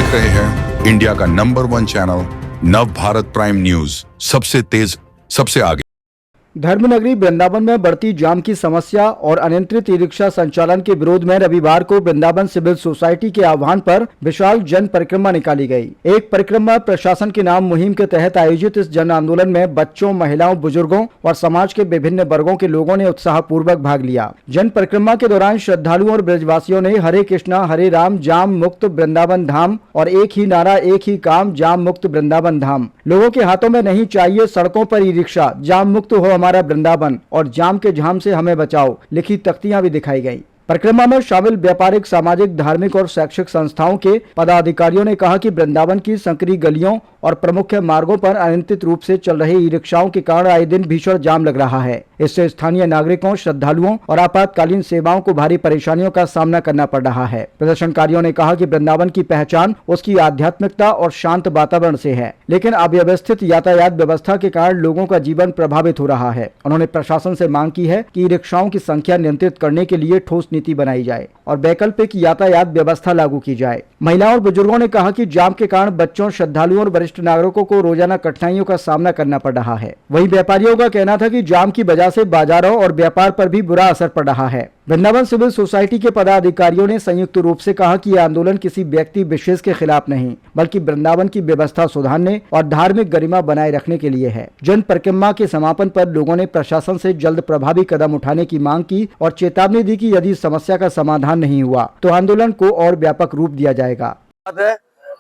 देख रहे हैं इंडिया का नंबर 1 चैनल नव भारत प्राइम न्यूज, सबसे तेज सबसे आगे। धर्मनगरी वृंदावन में बढ़ती जाम की समस्या और अनियंत्रित ई रिक्शा संचालन के विरोध में रविवार को वृंदावन सिविल सोसाइटी के आह्वान पर विशाल जन परिक्रमा निकाली गई। एक परिक्रमा प्रशासन के नाम मुहिम के तहत आयोजित इस जन आंदोलन में बच्चों, महिलाओं, बुजुर्गों और समाज के विभिन्न वर्गों के लोगों ने उत्साहपूर्वक भाग लिया। जन परिक्रमा के दौरान श्रद्धालुओं और ब्रजवासियों ने हरे कृष्णा हरे राम, जाम मुक्त वृंदावन धाम और एक ही नारा एक ही काम, जाम मुक्त वृंदावन धाम। लोगों के हाथों में नहीं चाहिए सड़कों पर ई रिक्शा, जाम मुक्त हो हमारा वृंदावन और जाम के झाम से हमें बचाओ लिखी तख्तियां भी दिखाई गईं। परिक्रमा में शामिल व्यापारिक, सामाजिक, धार्मिक और शैक्षिक संस्थाओं के पदाधिकारियों ने कहा कि वृंदावन की संकरी गलियों और प्रमुख मार्गों पर अनियंत्रित रूप से चल रहे ई रिक्शाओं के कारण आए दिन भीषण जाम लग रहा है। इससे स्थानीय नागरिकों, श्रद्धालुओं और आपातकालीन सेवाओं को भारी परेशानियों का सामना करना पड़ रहा है। प्रदर्शनकारियों ने कहा कि वृंदावन की पहचान उसकी आध्यात्मिकता और शांत वातावरण से है, लेकिन अव्यवस्थित यातायात व्यवस्था के कारण लोगों का जीवन प्रभावित हो रहा है। उन्होंने प्रशासन से मांग की है कि ई रिक्शाओं की संख्या नियंत्रित करने के लिए ठोस नीति बनाई जाए और वैकल्पिक यातायात व्यवस्था लागू की जाए। महिलाओं और बुजुर्गों ने कहा कि जाम के कारण बच्चों, श्रद्धालुओं और वरिष्ठ नागरिकों को रोजाना कठिनाइयों का सामना करना पड़ रहा है। वहीं व्यापारियों का कहना था कि जाम की वजह से बाजारों और व्यापार पर भी बुरा असर पड़ रहा है। वृंदावन सिविल सोसाइटी के पदाधिकारियों ने संयुक्त रूप से कहा कि यह आंदोलन किसी व्यक्ति विशेष के खिलाफ नहीं, बल्कि वृंदावन की व्यवस्था सुधारने और धार्मिक गरिमा बनाए रखने के लिए है। जन परिक्रमा के समापन पर लोगों ने प्रशासन से जल्द प्रभावी कदम उठाने की मांग की और चेतावनी दी कि यदि समस्या का समाधान नहीं हुआ तो आंदोलन को और व्यापक रूप दिया जाएगा।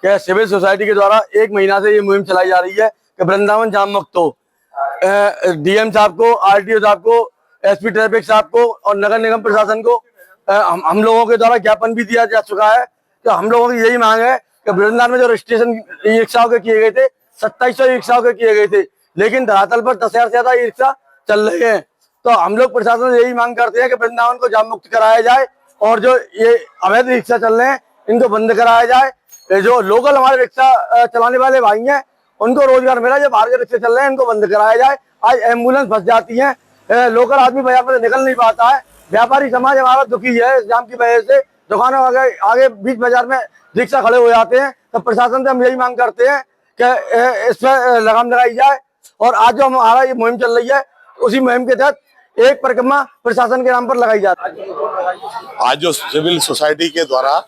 सिविल सोसाइटी के द्वारा 1 महीना से ये मुहिम चलाई जा रही है कि वृंदावन जाम मुक्त हो। डीएम साहब को, आरटीओ साहब को, एसपी ट्रैफिक साहब को और नगर निगम प्रशासन को हम लोगों के द्वारा ज्ञापन भी दिया जा चुका है। तो हम लोगों की यही मांग है कि वृंदावन में जो रजिस्ट्रेशन ई रिक्शाओं के किए गए थे 2700 ई रिक्शाओं के किए गए थे, लेकिन धरातल पर 10,000 से ज्यादा ई रिक्शा चल रहे हैं। तो हम लोग प्रशासन से यही मांग करते हैं कि वृंदावन को जाम मुक्त कराया जाए और जो ये अवैध रिक्शा चल रहे हैं इनको बंद कराया जाए। जो लोकल हमारे रिक्शा चलाने वाले भाई हैं उनको रोजगार मिला, जो बाहर के रिक्शे चल रहे हैं इनको बंद कराया जाए। आज एम्बुलेंस फंस जाती है, लोकल आदमी बाजार पर निकल नहीं पाता है। व्यापारी समाज हमारा दुखी है इस जाम की वजह से। दुकानों आगे बीच बाजार में रिक्शा खड़े हो जाते हैं। तो प्रशासन से हम यही मांग करते हैं कि इस पर लगाम लगाई जाए। और आज जो हमारा ये मुहिम चल रही है उसी मुहिम के तहत एक परिक्रमा प्रशासन के नाम पर लगाई जाती है। आज जो सिविल सोसाइटी के द्वारा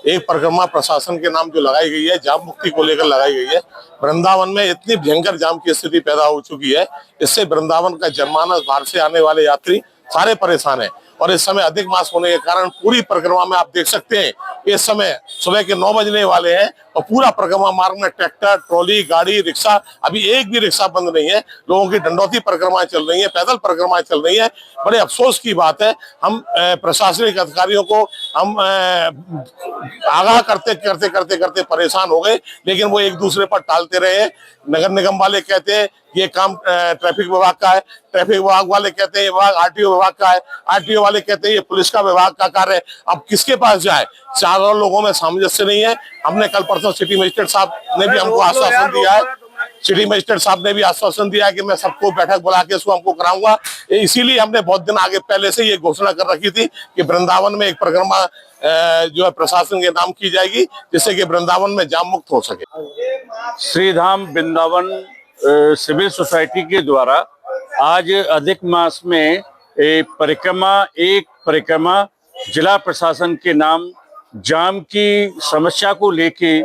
एक परिक्रमा प्रशासन के नाम जो लगाई गई है, जाम मुक्ति को लेकर लगाई गई है। वृंदावन में इतनी भयंकर जाम की स्थिति पैदा हो चुकी है, इससे वृंदावन का जनमानस, बाहर से आने वाले यात्री सारे परेशान हैं। और इस समय अधिक मास होने के कारण पूरी परिक्रमा में आप देख सकते हैं इस समय सुबह के 9 बजने वाले हैं और पूरा परिक्रमा मार्ग में ट्रैक्टर, ट्रॉली, गाड़ी, रिक्शा, अभी एक भी रिक्शा बंद नहीं है। लोगों की दंडौती परिक्रमाएं चल रही है, पैदल परिक्रमाएं चल रही है। बड़े अफसोस की बात है, हम प्रशासनिक अधिकारियों को हम आगाह करते परेशान हो गए, लेकिन वो एक दूसरे पर टालते रहे। नगर निगम वाले कहते हैं ये काम ट्रैफिक विभाग का है, ट्रैफिक विभाग वाले कहते हैं ये विभाग आरटीओ विभाग का है, आरटीओ वाले कहते हैं ये पुलिस का विभाग का कार्य है। अब किसके पास जाए? चारों लोगों में सामंजस्य नहीं है। हमने कल परसों सिटी मजिस्ट्रेट साहब ने भी हमको आश्वासन दिया है, सिटी मजिस्ट्रेट साहब ने भी आश्वासन दिया है कि मैं सबको बैठक बुला के इसको हमको कराऊंगा। इसीलिए हमने बहुत दिन आगे पहले से ये घोषणा कर रखी थी कि वृंदावन में एक परिक्रमा जो है प्रशासन के नाम की जाएगी, जिससे कि वृंदावन में जाम मुक्त हो सके। श्रीधाम वृंदावन सिविल सोसाइटी के द्वारा आज अधिक मास में एक परिक्रमा जिला प्रशासन के नाम जाम की समस्या को लेके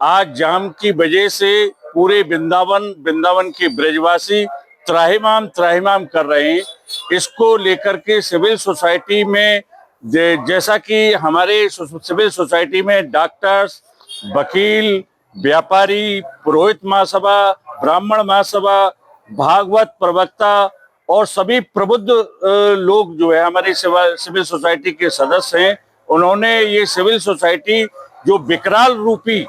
आज जाम की वजह से पूरे वृंदावन के ब्रजवासी त्राहिमाम कर रहे हैं। इसको लेकर के सिविल सोसाइटी में जैसा कि हमारे सिविल सोसाइटी में डॉक्टर्स, वकील, व्यापारी, पुरोहित महासभा, ब्राह्मण महासभा, भागवत प्रवक्ता और सभी प्रबुद्ध लोग जो है हमारी सिविल सोसाइटी के सदस्य हैं, उन्होंने ये सिविल सोसाइटी जो विकराल रूपी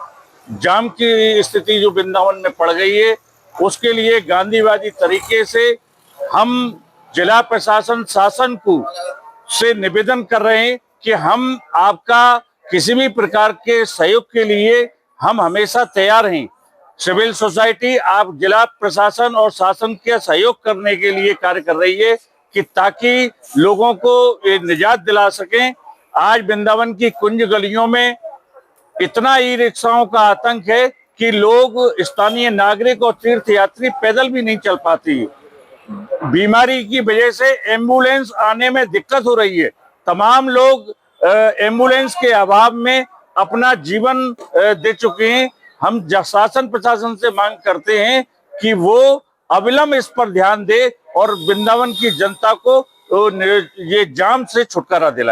जाम की स्थिति जो वृंदावन में पड़ गई है उसके लिए गांधीवादी तरीके से हम जिला प्रशासन शासन को से निवेदन कर रहे हैं कि हम आपका किसी भी प्रकार के सहयोग के लिए हम हमेशा तैयार हैं। सिविल सोसाइटी आप जिला प्रशासन और शासन के सहयोग करने के लिए कार्य कर रही है कि ताकि लोगों को ये निजात दिला सकें। आज वृंदावन की कुंज गलियों में इतना ई रिक्शाओं का आतंक है कि लोग, स्थानीय नागरिक और तीर्थ यात्री पैदल भी नहीं चल पाती। बीमारी की वजह से एम्बुलेंस आने में दिक्कत हो रही है। तमाम लोग एम्बुलेंस के अभाव में अपना जीवन दे चुके हैं। हम शासन प्रशासन से मांग करते हैं कि वो अविलंब इस पर ध्यान दे और वृंदावन की जनता को ये जाम से छुटकारा दिलाए।